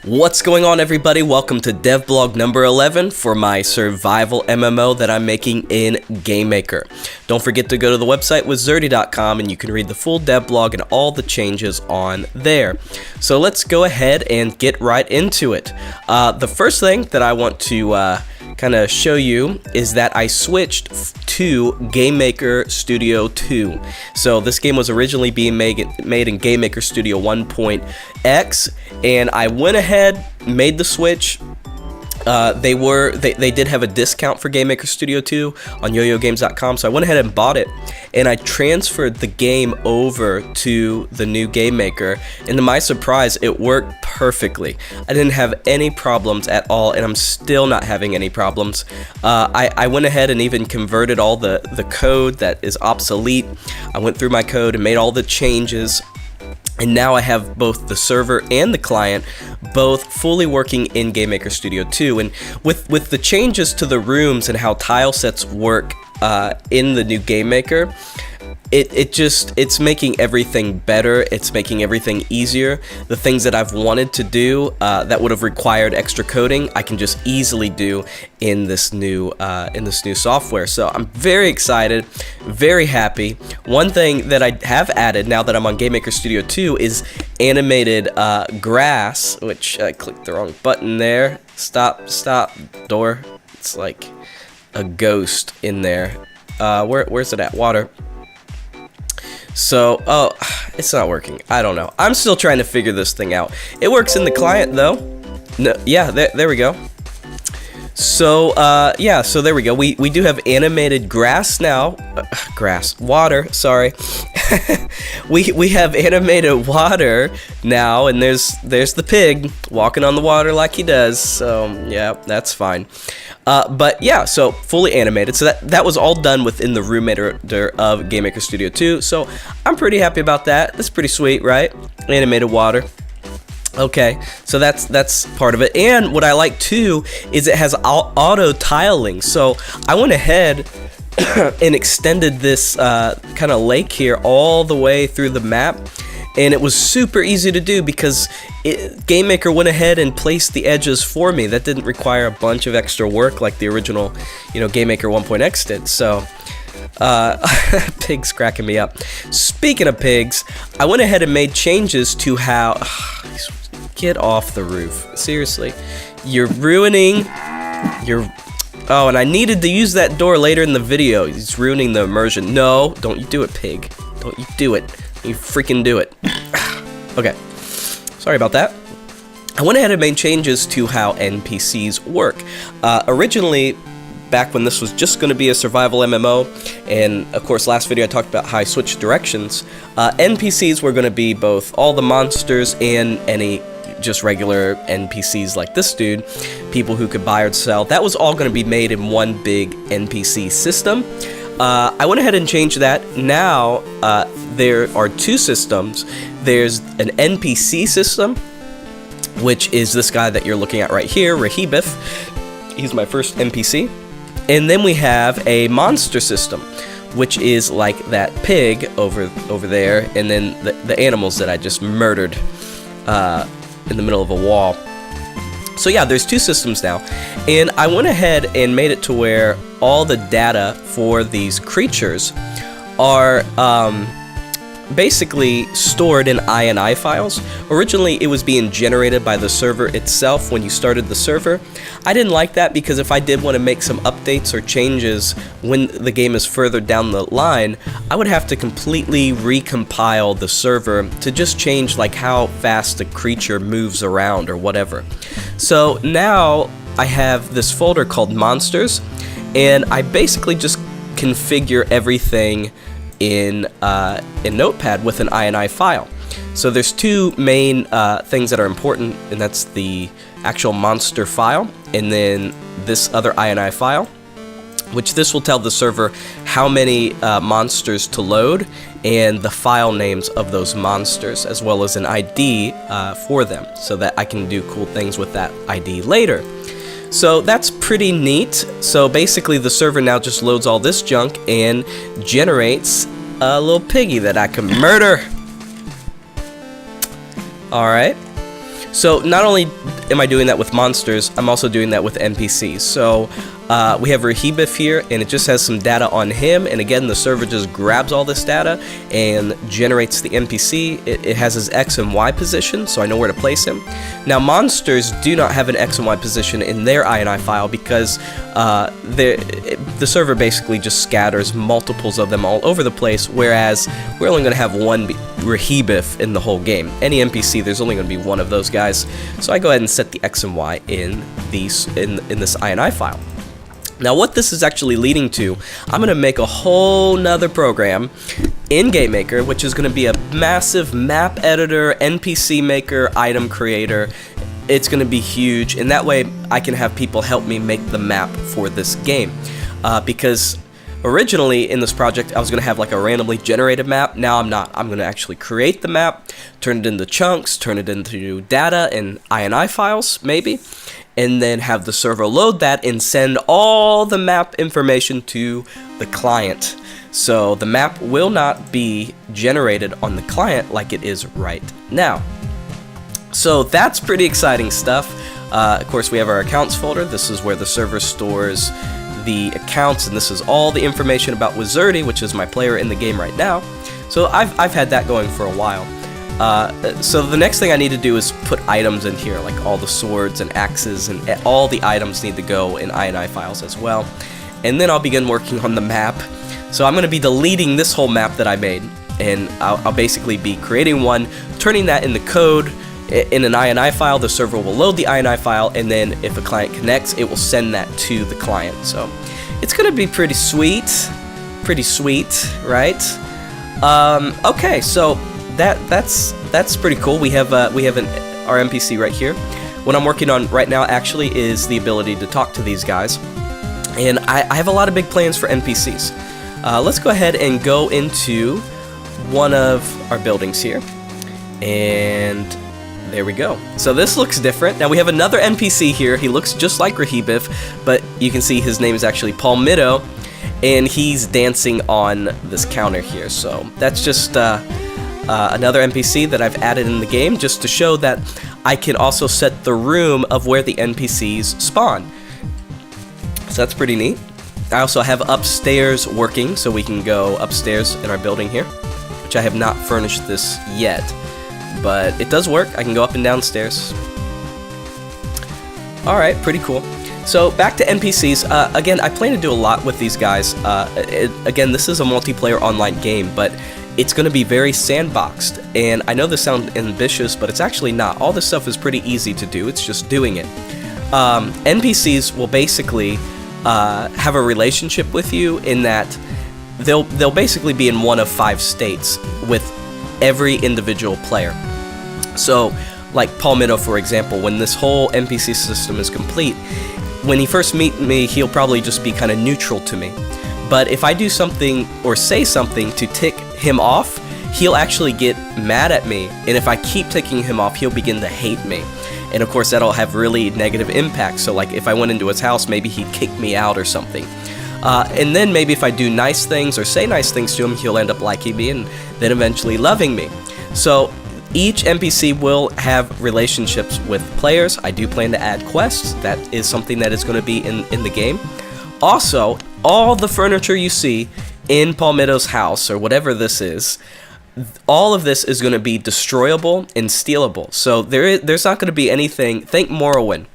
What's going on, everybody? Welcome to Devblog number 11 for my survival MMO that I'm making in GameMaker. Don't forget to go to the website withzerty.com and you can read the full devblog and all the changes on there. So let's go ahead and get right into it. The first thing that I want to kind of show you is that I switched to GMStudio 2. So this game was originally being made in GMStudio 1.x, and I went ahead, made the switch. They did have a discount for GMStudio 2 on yoyogames.com, so I went ahead and bought it, and I transferred the game over to the new GameMaker, and to my surprise, it worked perfectly. I didn't have any problems at all, and I'm still not having any problems. I went ahead and even converted all the code that is obsolete. I went through my code and made all the changes. And now I have both the server and the client both fully working in GMStudio 2. And with the changes to the rooms and how tile sets work in the new GameMaker, it's making everything better. It's making everything easier. The things that I've wanted to do that would have required extra coding, I can just easily do in this new software. So I'm very excited, very happy. One thing that I have added now that I'm on GMStudio 2 is animated grass, which I clicked the wrong button there. Stop, door. It's like a ghost in there. Where's it at? Water. So, oh, it's not working. I don't know. I'm still trying to figure this thing out. It works in the client, though. No, yeah, there we go. So, yeah, so there we go. We do have animated grass now. Water, sorry. we have animated water now, and there's the pig walking on the water like he does. So, yeah, that's fine. But yeah, so fully animated. So that was all done within the room editor of GMStudio 2. So I'm pretty happy about that. That's pretty sweet, right? Animated water. Okay, so that's part of it. And what I like too is it has auto tiling. So I went ahead and extended this kind of lake here all the way through the map. And it was super easy to do because GameMaker went ahead and placed the edges for me. That didn't require a bunch of extra work like the original, GameMaker 1.x did. So, pigs cracking me up. Speaking of pigs, I went ahead and made changes to how... Get off the roof. Seriously. You're ruining your... Oh, and I needed to use that door later in the video. It's ruining the immersion. No, don't you do it, pig. Don't you do it. You freaking do it. Okay, sorry about that. I went ahead and made changes to how NPCs work. Originally, back when this was just going to be a survival MMO, and of course last video I talked about how I switched directions, NPCs were going to be both all the monsters and any just regular NPCs like this dude, people who could buy or sell. That was all going to be made in one big NPC system. I went ahead and changed that. Now there are two systems. There's an NPC system, which is this guy that you're looking at right here, Rahibith. He's my first NPC. And then we have a monster system, which is like that pig over there, and then the animals that I just murdered in the middle of a wall. So yeah, there's two systems now, and I went ahead and made it to where all the data for these creatures are basically stored in INI files. Originally, it was being generated by the server itself when you started the server. I didn't like that because if I did want to make some updates or changes when the game is further down the line, I would have to completely recompile the server to just change like how fast the creature moves around or whatever. So now I have this folder called Monsters, and I basically just configure everything in Notepad with an INI file. So there's two main things that are important, and that's the actual monster file and then this other INI file, which this will tell the server how many monsters to load and the file names of those monsters, as well as an ID for them, so that I can do cool things with that ID later. So that's pretty neat. So basically the server now just loads all this junk and generates a little piggy that I can murder. Alright. So not only am I doing that with monsters, I'm also doing that with NPCs. So we have Rahibif here, and it just has some data on him, and again the server just grabs all this data and generates the NPC. It has his X and Y position, so I know where to place him. Now monsters do not have an X and Y position in their INI file because the server basically just scatters multiples of them all over the place, whereas we're only going to have one Rahibif in the whole game. Any NPC, there's only going to be one of those guys, so I go ahead and set the X and Y in this INI file. Now what this is actually leading to, I'm going to make a whole nother program in GameMaker, which is going to be a massive map editor, NPC maker, item creator. It's going to be huge, and that way I can have people help me make the map for this game. Because originally in this project I was going to have like a randomly generated map. Now I'm not. I'm going to actually create the map, turn it into chunks, turn it into data and INI files maybe, and then have the server load that and send all the map information to the client. So the map will not be generated on the client like it is right now. So that's pretty exciting stuff. Of course, we have our accounts folder. This is where the server stores the accounts, and this is all the information about Wizardy, which is my player in the game right now. So I've had that going for a while. So the next thing I need to do is put items in here, like all the swords and axes, and all the items need to go in INI files as well. And then I'll begin working on the map. So I'm going to be deleting this whole map that I made, and I'll basically be creating one, turning that into code in an INI file. The server will load the INI file, and then if a client connects, it will send that to the client. So it's going to be pretty sweet, right? Okay, so that's pretty cool. We have our NPC right here. What I'm working on right now actually is the ability to talk to these guys, and I have a lot of big plans for NPCs. Let's go ahead and go into one of our buildings here, and there we go. So this looks different. Now we have another NPC here. He looks just like Rahibif, but you can see his name is actually Palmetto, and he's dancing on this counter here. So that's just another NPC that I've added in the game just to show that I can also set the room of where the NPCs spawn. So that's pretty neat. I also have upstairs working, so we can go upstairs in our building here, which I have not furnished this yet, but it does work. I can go up and downstairs. Alright, pretty cool. So back to NPCs. Again, I plan to do a lot with these guys. Again, this is a multiplayer online game, but it's going to be very sandboxed, and I know this sounds ambitious, but it's actually not. All this stuff is pretty easy to do. It's just doing it. NPCs will basically have a relationship with you in that they'll basically be in one of 5 states with every individual player. So like Palmetto, for example, when this whole NPC system is complete, when he first meets me, he'll probably just be kind of neutral to me. But if I do something or say something to tick him off, he'll actually get mad at me, and if I keep ticking him off, he'll begin to hate me. And of course that'll have really negative impacts. So like if I went into his house, maybe he'd kick me out or something. And then maybe if I do nice things or say nice things to him, he'll end up liking me and then eventually loving me. So each NPC will have relationships with players. I do plan to add quests. That is something that is going to be in the game. Also, all the furniture you see in Palmetto's house, or whatever this is, all of this is going to be destroyable and stealable. So there's not going to be anything, thank Morrowind,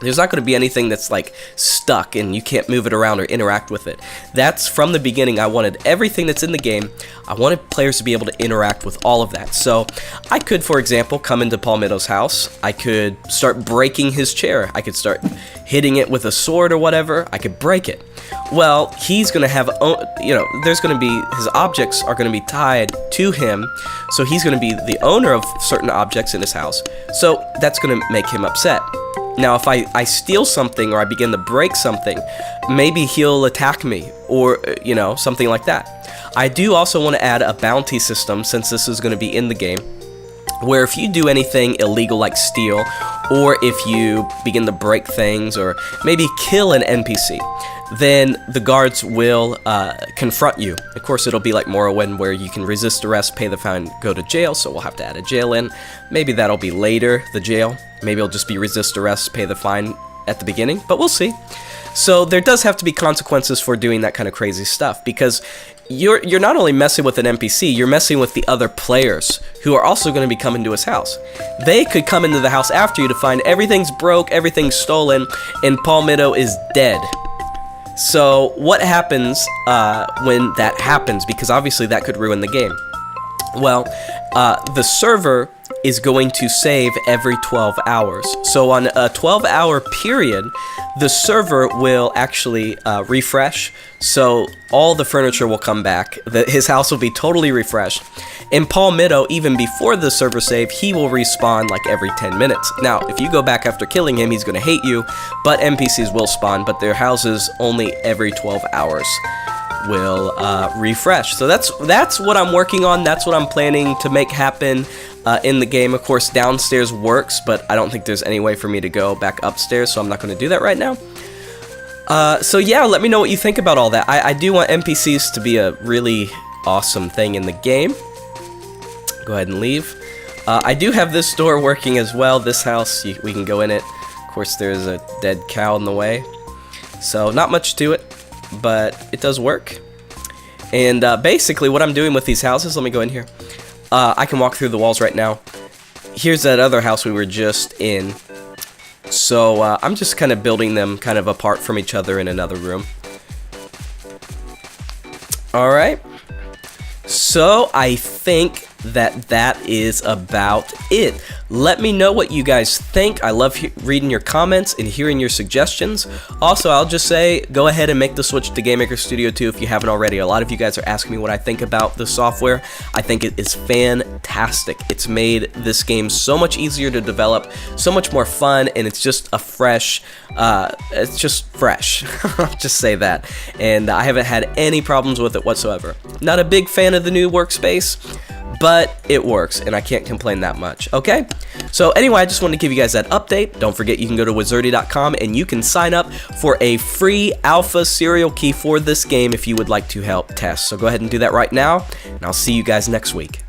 there's not going to be anything that's like stuck and you can't move it around or interact with it. That's from the beginning. I wanted everything that's in the game, I wanted players to be able to interact with all of that. So I could, for example, come into Palmetto's house, I could start breaking his chair, I could start hitting it with a sword or whatever, I could break it. Well, he's going to have, there's going to be, his objects are going to be tied to him, so he's going to be the owner of certain objects in his house, so that's going to make him upset. Now, if I steal something or I begin to break something, maybe he'll attack me, or, something like that. I do also want to add a bounty system, since this is going to be in the game, where if you do anything illegal like steal, or if you begin to break things, or maybe kill an NPC, then the guards will confront you. Of course, it'll be like Morrowind, where you can resist arrest, pay the fine, go to jail, so we'll have to add a jail in. Maybe that'll be later, the jail. Maybe it'll just be resist arrest, pay the fine at the beginning, but we'll see. So there does have to be consequences for doing that kind of crazy stuff, because you're not only messing with an NPC, you're messing with the other players who are also going to be coming to his house. They could come into the house after you to find everything's broke, everything's stolen, and Palmetto is dead. So what happens when that happens? Because obviously that could ruin the game. Well, the server is going to save every 12 hours. So on a 12-hour period, the server will actually refresh. So all the furniture will come back. His house will be totally refreshed. And Palmetto, even before the server save, he will respawn like every 10 minutes. Now, if you go back after killing him, he's going to hate you, but NPCs will spawn, but their houses only every 12 hours will refresh. So that's what I'm working on. That's what I'm planning to make happen in the game. Of course, downstairs works, but I don't think there's any way for me to go back upstairs, so I'm not going to do that right now. So yeah, let me know what you think about all that. I do want NPCs to be a really awesome thing in the game. Go ahead and leave. I do have this door working as well. This house, we can go in it. Of course, there's a dead cow in the way. So not much to it, but it does work. And basically what I'm doing with these houses, let me go in here. I can walk through the walls right now. Here's that other house we were just in. So I'm just kind of building them kind of apart from each other in another room. Alright. So I think that is about it. Let me know what you guys think. I love reading your comments and hearing your suggestions. Also, I'll just say, go ahead and make the switch to GMStudio 2 if you haven't already. A lot of you guys are asking me what I think about the software. I think it is fantastic. It's made this game so much easier to develop, so much more fun, and it's just a fresh, it's just fresh. I'll just say that. And I haven't had any problems with it whatsoever. Not a big fan of the new workspace, but it works, and I can't complain that much, okay? So anyway, I just wanted to give you guys that update. Don't forget, you can go to wizardy.com, and you can sign up for a free alpha serial key for this game if you would like to help test. So go ahead and do that right now, and I'll see you guys next week.